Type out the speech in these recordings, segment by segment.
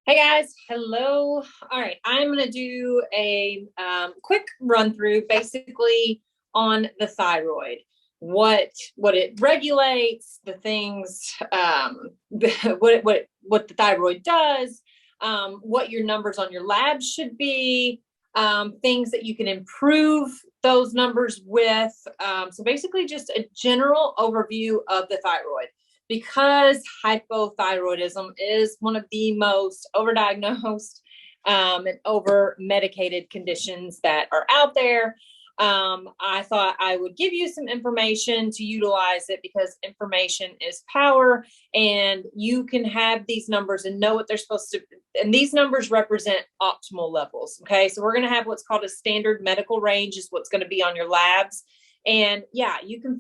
Hey guys, hello. All right, I'm going to do a quick run through basically on the thyroid, what it regulates, the things, what the thyroid does, what your numbers on your labs should be, things that you can improve those numbers with. So basically, just a general overview of the thyroid because hypothyroidism is one of the most overdiagnosed and over medicated conditions that are out there. I thought I would give you some information to utilize it because information is power, and you can have these numbers and know what they're supposed to. And these numbers represent optimal levels. Okay, so we're going to have what's called a standard medical range, is what's going to be on your labs. And yeah, you can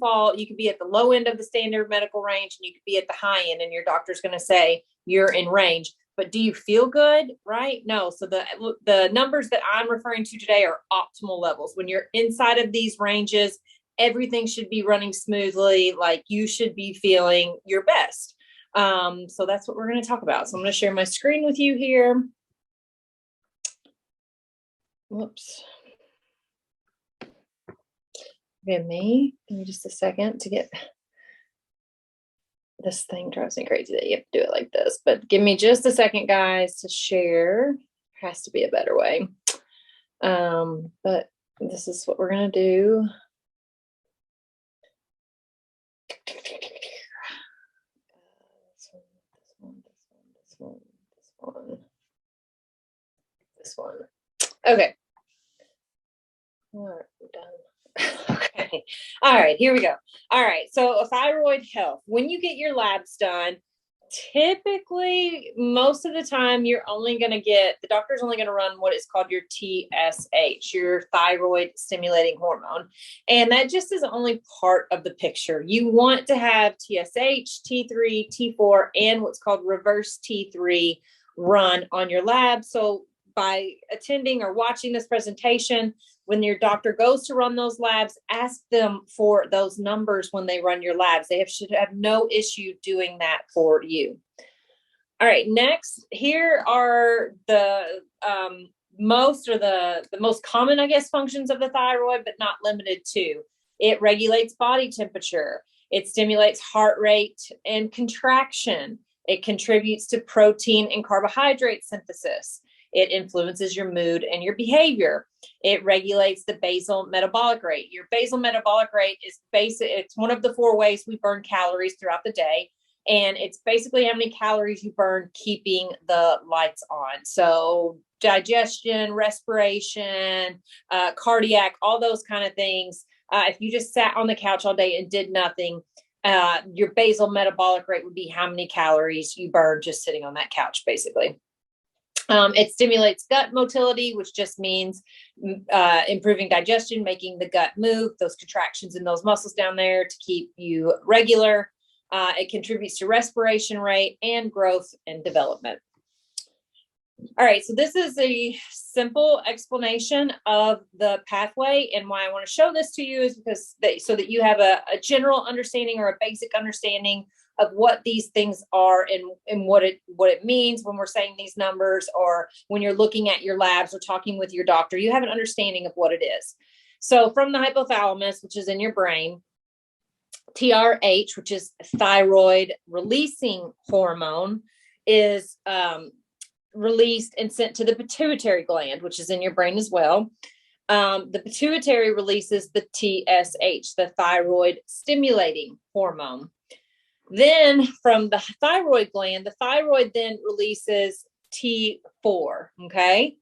be at the low end of the standard medical range and you could be at the high end, and your doctor's going to say you're in range. But do you feel good? Right? No. So the numbers that I'm referring to today are optimal levels. When you're inside of these ranges, everything should be running smoothly. Like you should be feeling your best. So that's what we're going to talk about. So I'm going to share my screen with you here. Whoops. Give me just a second to get this thing. Drives me crazy that you have to do it like this, but give me just a second, guys, to share. There has to be a better way. But this is what we're going to do. This one. Okay. All right, we're done. Okay. All right, here we go. All right. So thyroid health, when you get your labs done, typically most of the time the doctor's only going to run what is called your TSH, your thyroid stimulating hormone. And that just is only part of the picture. You want to have TSH, T3, T4, and what's called reverse T3 run on your lab. So by attending or watching this presentation, when your doctor goes to run those labs, ask them for those numbers when they run your labs. Should have no issue doing that for you. All right, next, here are the most common, I guess, functions of the thyroid, but not limited to. It regulates body temperature. It stimulates heart rate and contraction. It contributes to protein and carbohydrate synthesis. It influences your mood and your behavior. It regulates the basal metabolic rate. Your basal metabolic rate is it's one of the 4 ways we burn calories throughout the day. And it's basically how many calories you burn keeping the lights on. So digestion, respiration, cardiac, all those kind of things. If you just sat on the couch all day and did nothing, your basal metabolic rate would be how many calories you burn just sitting on that couch, basically. It stimulates gut motility, which just means improving digestion, making the gut move, those contractions in those muscles down there to keep you regular. It contributes to respiration rate and growth and development. All right, so this is a simple explanation of the pathway, and why I want to show this to you is because so that you have a general understanding or a basic understanding of what these things are and what it means when we're saying these numbers, or when you're looking at your labs or talking with your doctor, you have an understanding of what it is. So from the hypothalamus, which is in your brain, TRH, which is thyroid releasing hormone, is released and sent to the pituitary gland, which is in your brain as well. The pituitary releases the TSH, the thyroid stimulating hormone. Then from the thyroid gland, the thyroid then releases T4, okay?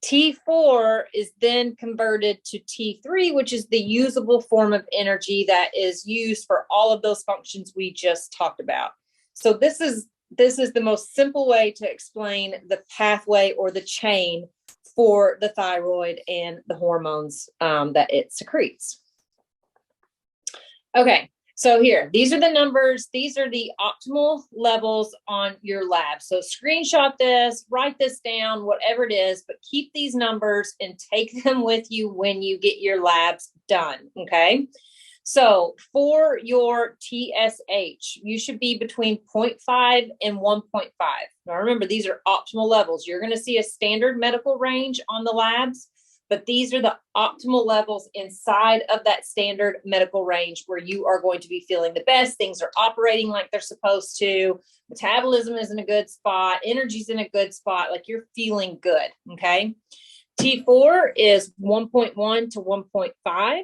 T4 is then converted to T3, which is the usable form of energy that is used for all of those functions we just talked about. So this is the most simple way to explain the pathway or the chain for the thyroid and the hormones that it secretes. Okay. So here, these are the numbers. These are the optimal levels on your lab. So screenshot this, write this down, whatever it is, but keep these numbers and take them with you when you get your labs done, okay? So for your TSH, you should be between 0.5 and 1.5. Now remember, these are optimal levels. You're going to see a standard medical range on the labs, but these are the optimal levels inside of that standard medical range where you are going to be feeling the best. Things are operating like they're supposed to. Metabolism is in a good spot. Energy's in a good spot. Like you're feeling good. Okay. T4 is 1.1 to 1.5.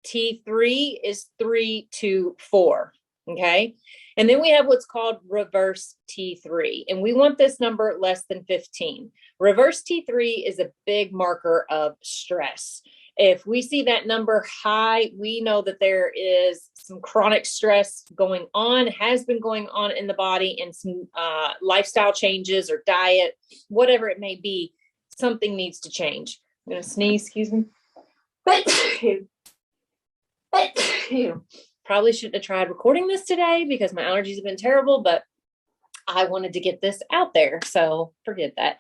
T3 is 3 to 4. Okay. And then we have what's called reverse T3, and we want this number less than 15. Reverse T3 is a big marker of stress. If we see that number high, we know that there is some chronic stress going on, has been going on in the body, and some lifestyle changes or diet, whatever it may be, something needs to change. I'm going to sneeze, excuse me. Probably shouldn't have tried recording this today because my allergies have been terrible, but I wanted to get this out there, so forget that.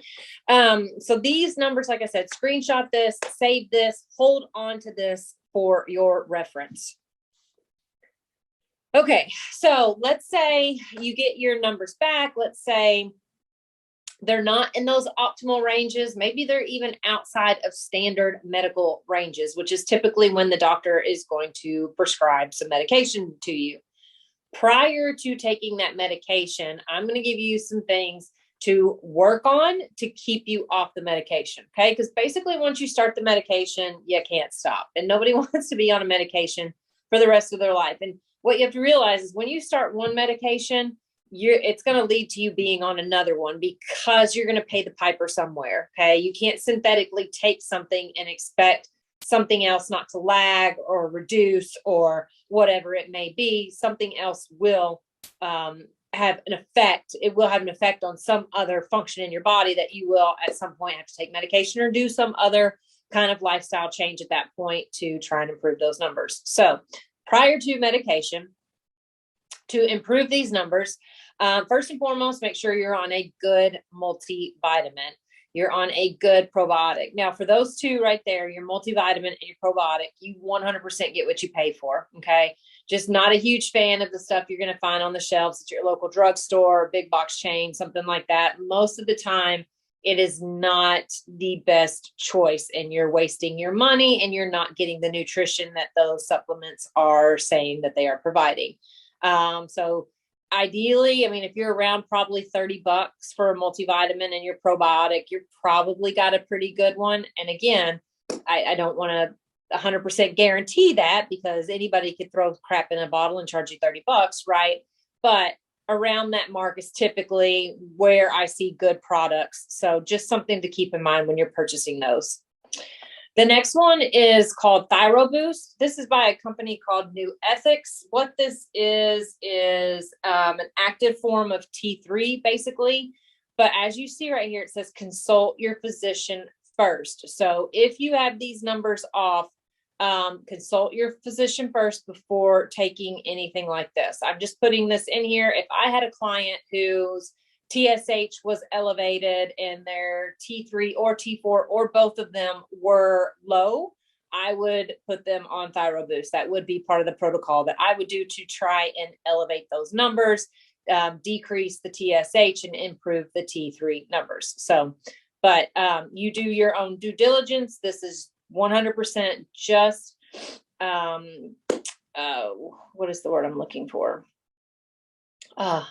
So these numbers, like I said, screenshot this, save this, hold on to this for your reference. Okay, so let's say you get your numbers back. Let's say they're not in those optimal ranges. Maybe they're even outside of standard medical ranges, which is typically when the doctor is going to prescribe some medication to you. Prior to taking that medication, I'm going to give you some things to work on to keep you off the medication. Okay. Because basically once you start the medication, you can't stop, and nobody wants to be on a medication for the rest of their life. And what you have to realize is when you start one medication, it's going to lead to you being on another one because you're going to pay the piper somewhere. Okay. You can't synthetically take something and expect something else not to lag or reduce or whatever it may be. Something else will have an effect. It will have an effect on some other function in your body that you will at some point have to take medication or do some other kind of lifestyle change at that point to try and improve those numbers. So prior to medication, to improve these numbers, first and foremost, make sure you're on a good multivitamin. You're on a good probiotic. Now, for those two right there, your multivitamin and your probiotic, you 100% get what you pay for, okay? Just not a huge fan of the stuff you're going to find on the shelves at your local drugstore, big box chain, something like that. Most of the time, it is not the best choice, and you're wasting your money, and you're not getting the nutrition that those supplements are saying that they are providing. So ideally, I mean, if you're around probably $30 for a multivitamin and your probiotic, you're probably got a pretty good one. And again, I don't want to 100% guarantee that because anybody could throw crap in a bottle and charge you $30, right? But around that mark is typically where I see good products. So just something to keep in mind when you're purchasing those. The next one is called Thyroid Boost. This is by a company called New Ethics. What this is an active form of T3, basically. But as you see right here, it says consult your physician first. So if you have these numbers off, consult your physician first before taking anything like this. I'm just putting this in here. If I had a client whose TSH was elevated and their T3 or T4 or both of them were low, I would put them on Thyroid Boost. That would be part of the protocol that I would do to try and elevate those numbers, decrease the TSH and improve the T3 numbers. So, but you do your own due diligence. This is 100% just, what is the word I'm looking for? Oh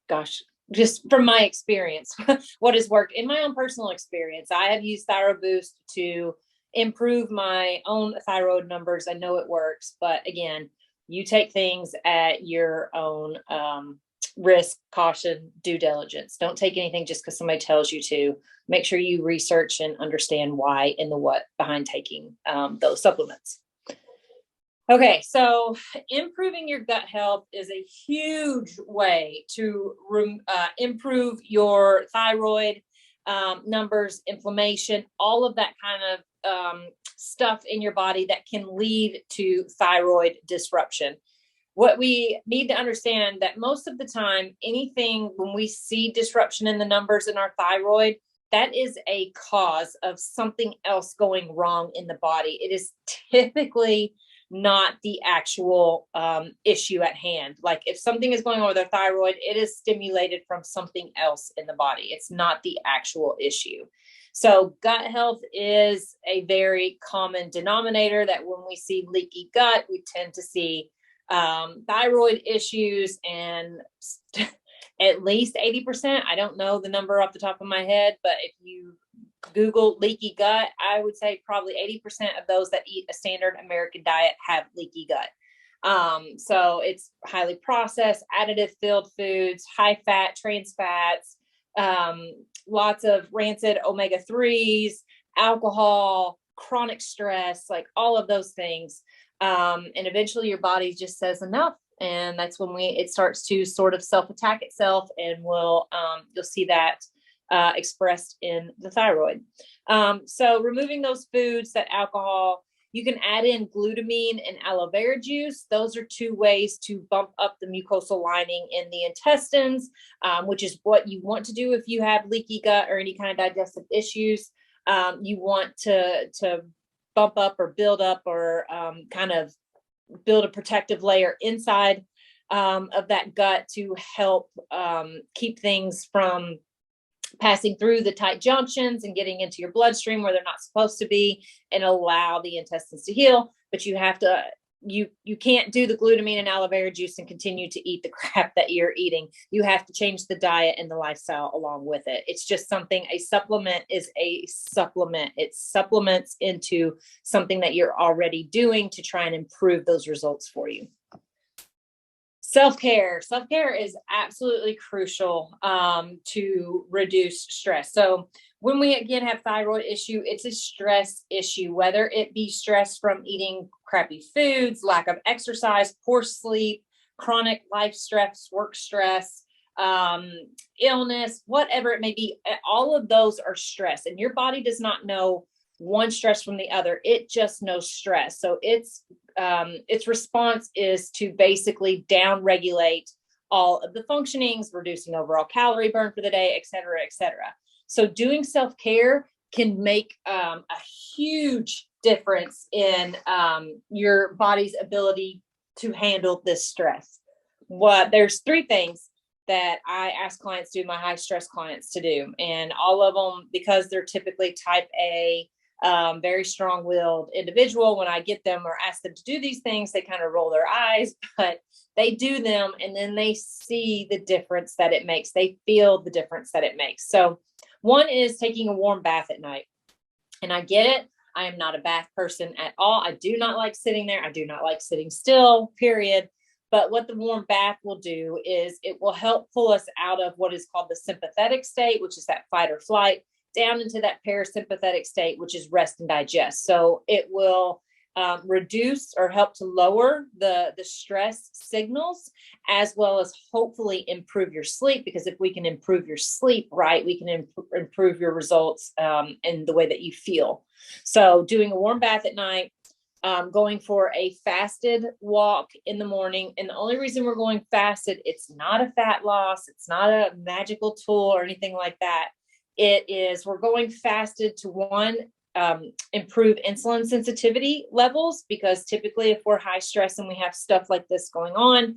gosh. Just from my experience, what has worked in my own personal experience. I have used Thyroid Boost to improve my own thyroid numbers. I know it works, but again, you take things at your own risk, caution, due diligence. Don't take anything just because somebody tells you to. Make sure you research and understand why and the what behind taking those supplements. Okay, so improving your gut health is a huge way to improve your thyroid numbers, inflammation, all of that kind of stuff in your body that can lead to thyroid disruption. What we need to understand that most of the time, anything when we see disruption in the numbers in our thyroid, that is a cause of something else going wrong in the body. It is typically not the actual issue at hand. Like if something is going on with their thyroid, it is stimulated from something else in the body. It's not the actual issue. So gut health is a very common denominator, that when we see leaky gut, we tend to see thyroid issues, and at least 80%. I don't know the number off the top of my head, but if you Google leaky gut, I would say probably 80% of those that eat a standard American diet have leaky gut. So it's highly processed, additive filled foods, high fat, trans fats, lots of rancid omega-3s, alcohol, chronic stress, like all of those things. And eventually your body just says enough. And that's when it starts to sort of self-attack itself, and you'll see that expressed in the thyroid. So removing those foods, that alcohol, you can add in glutamine and aloe vera juice. Those are two ways to bump up the mucosal lining in the intestines, which is what you want to do if you have leaky gut or any kind of digestive issues. You want to bump up or build up or kind of build a protective layer inside of that gut to help keep things from passing through the tight junctions and getting into your bloodstream where they're not supposed to be, and allow the intestines to heal. But you have to, you can't do the glutamine and aloe vera juice and continue to eat the crap that you're eating. You have to change the diet and the lifestyle along with it. It's just something, a supplement is a supplement. It supplements into something that you're already doing to try and improve those results for you. Self-care. Self-care is absolutely crucial to reduce stress. So when we, again, have thyroid issue, it's a stress issue, whether it be stress from eating crappy foods, lack of exercise, poor sleep, chronic life stress, work stress, illness, whatever it may be. All of those are stress, and your body does not know one stress from the other. It just knows stress. So its response is to basically down regulate all of the functionings, reducing overall calorie burn for the day, et cetera, et cetera. So doing self-care can make a huge difference in your body's ability to handle this stress. There's three things that I ask clients to do, my high stress clients to do. And all of them, because they're typically type A, very strong-willed individual, when I get them or ask them to do these things, they kind of roll their eyes, but they do them, and then they see the difference that it makes. They feel the difference that it makes. So one is taking a warm bath at night. And I get it. I am not a bath person at all. I do not like sitting there. I do not like sitting still, period. But what the warm bath will do is it will help pull us out of what is called the sympathetic state, which is that fight or flight, down into that parasympathetic state, which is rest and digest. So it will reduce or help to lower the stress signals, as well as hopefully improve your sleep. Because if we can improve your sleep, right, we can improve your results and the way that you feel. So doing a warm bath at night, going for a fasted walk in the morning. And the only reason we're going fasted, it's not a fat loss. It's not a magical tool or anything like that. It is, we're going fasted to one, improve insulin sensitivity levels, because typically if we're high stress and we have stuff like this going on,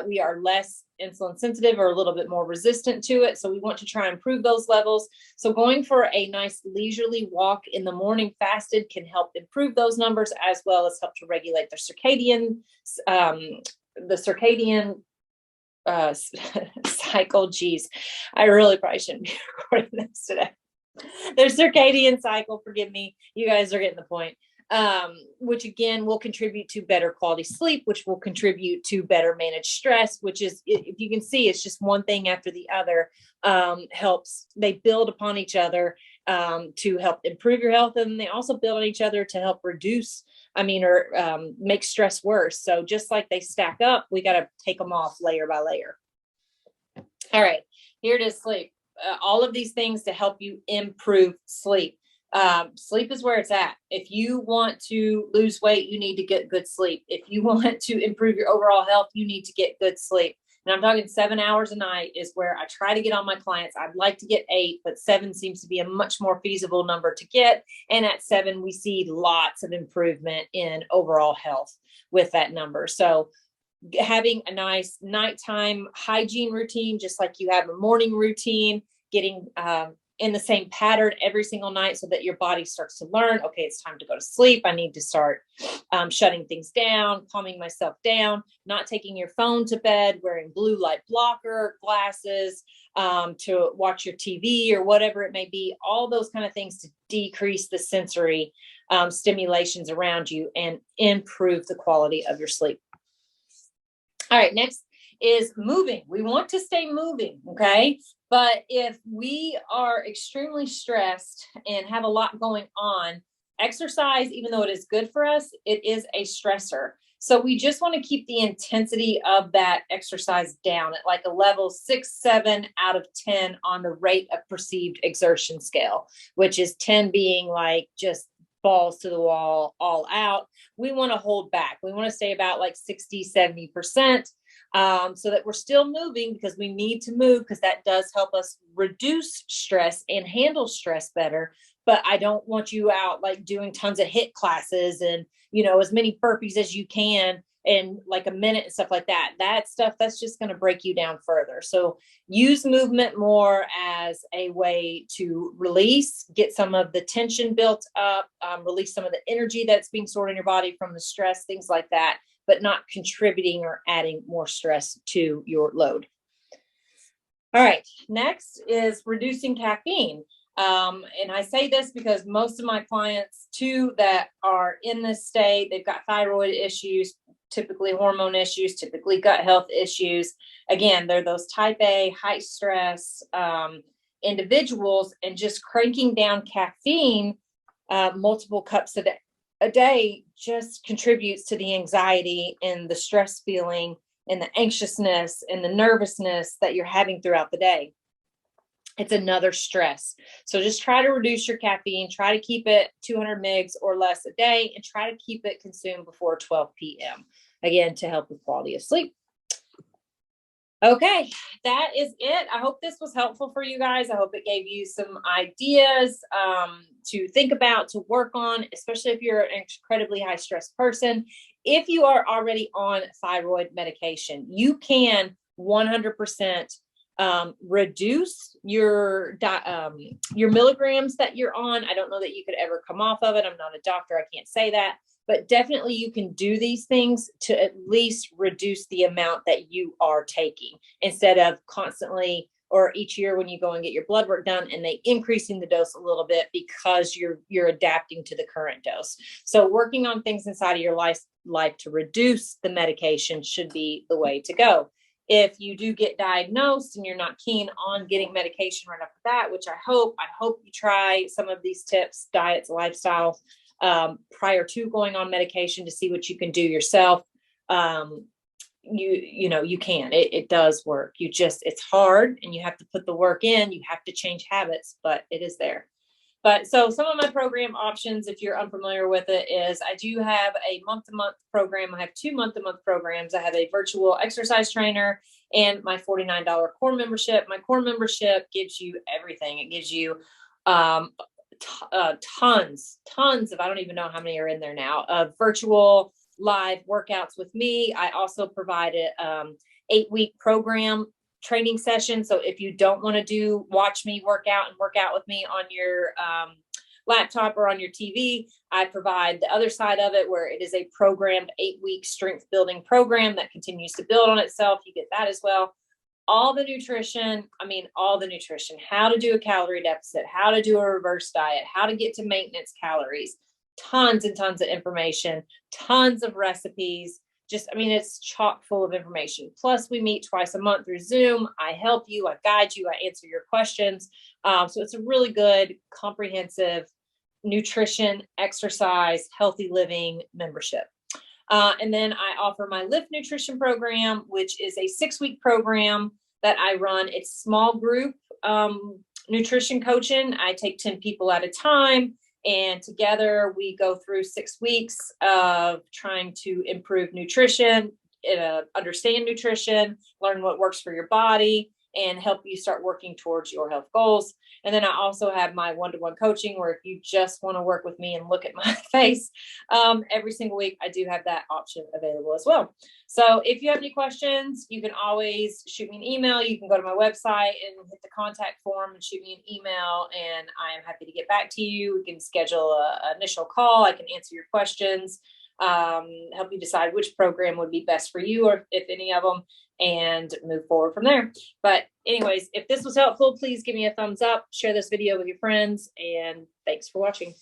we are less insulin sensitive or a little bit more resistant to it. So we want to try and improve those levels. So going for a nice leisurely walk in the morning fasted can help improve those numbers, as well as help to regulate the circadian cycle. Geez, I really probably shouldn't be recording this today. Their circadian cycle, forgive me, you guys are getting the point. Which again will contribute to better quality sleep, which will contribute to better managed stress, which is, if you can see, it's just one thing after the other. Helps, they build upon each other to help improve your health, and they also build on each other to help reduce, make stress worse. So just like they stack up, we got to take them off layer by layer. All right, here it is, sleep. All of these things to help you improve sleep. Sleep is where it's at. If you want to lose weight, you need to get good sleep. If you want to improve your overall health, you need to get good sleep. And I'm talking 7 hours a night is where I try to get on my clients. I'd like to get 8, but 7 seems to be a much more feasible number to get. And at 7, we see lots of improvement in overall health with that number. So having a nice nighttime hygiene routine, just like you have a morning routine, getting in the same pattern every single night so that your body starts to learn, okay, it's time to go to sleep. I need to start shutting things down, calming myself down, not taking your phone to bed, wearing blue light blocker glasses to watch your TV or whatever it may be, all those kind of things to decrease the sensory stimulations around you and improve the quality of your sleep. All right, next is moving. We want to stay moving, okay? But if we are extremely stressed and have a lot going on, exercise, even though it is good for us, it is a stressor. So we just want to keep the intensity of that exercise down at like a level 6, 7 out of 10 on the rate of perceived exertion scale, which is 10 being like just balls to the wall, all out. We want to hold back. We want to stay about like 60, 70%. So that we're still moving, because we need to move, because that does help us reduce stress and handle stress better. But I don't want you out like doing tons of HIIT classes and, as many burpees as you can in like a minute and stuff like that. That stuff, that's just going to break you down further. So use movement more as a way to release, get some of the tension built up, release some of the energy that's being stored in your body from the stress, things like that, but not contributing or adding more stress to your load. All right, next is reducing caffeine. And I say this because most of my clients too that are in this state, they've got thyroid issues, typically hormone issues, typically gut health issues. Again, they're those type A, high stress individuals, and just cranking down caffeine multiple cups a day just contributes to the anxiety and the stress feeling and the anxiousness and the nervousness that you're having throughout the day. It's another stress. So just try to reduce your caffeine, try to keep it 200 mgs or less a day, and try to keep it consumed before 12 p.m. Again, to help with quality of sleep. Okay, that is it. I hope this was helpful for you guys. I hope it gave you some ideas to think about, to work on, especially if you're an incredibly high stress person. If you are already on thyroid medication, you can 100% reduce your milligrams that you're on. I don't know that you could ever come off of it. I'm not a doctor. I can't say that. But definitely you can do these things to at least reduce the amount that you are taking, instead of constantly, or each year when you go and get your blood work done and they increasing the dose a little bit because you're adapting to the current dose. So working on things inside of your life to reduce the medication should be the way to go. If you do get diagnosed and you're not keen on getting medication right after that, which I hope you try some of these tips, diets, lifestyles, prior to going on medication to see what you can do yourself. You can, it does work. It's hard and you have to put the work in, you have to change habits, but it is there. But so some of my program options, if you're unfamiliar with it, is I do have a month-to-month program. I have 2 month-to-month programs. I have a virtual exercise trainer and my $49 core membership. My core membership gives you everything. It gives you tons of, I don't even know how many are in there now, of virtual live workouts with me. I also provide an 8-week program training session. So if you don't want to watch me work out with me on your laptop or on your TV, I provide the other side of it, where it is a programmed 8-week strength building program that continues to build on itself. You get that as well. All the nutrition, how to do a calorie deficit, how to do a reverse diet, how to get to maintenance calories, tons and tons of information, tons of recipes. It's chock full of information. Plus, we meet twice a month through Zoom. I help you, I guide you, I answer your questions. So it's a really good, comprehensive nutrition, exercise, healthy living membership. And then I offer my Lift Nutrition program, which is a 6-week program that I run. It's small group nutrition coaching. I take 10 people at a time, and together we go through 6 weeks of trying to improve nutrition, understand nutrition, learn what works for your body, and help you start working towards your health goals. And then I also have my one-to-one coaching, where if you just want to work with me and look at my face every single week, I do have that option available as well. So if you have any questions, you can always shoot me an email. You can go to my website and hit the contact form and shoot me an email, and I am happy to get back to you. We can schedule an initial call. I can answer your questions, help you decide which program would be best for you, or if any of them, and move forward from there. But anyways, if this was helpful, please give me a thumbs up, share this video with your friends, and thanks for watching.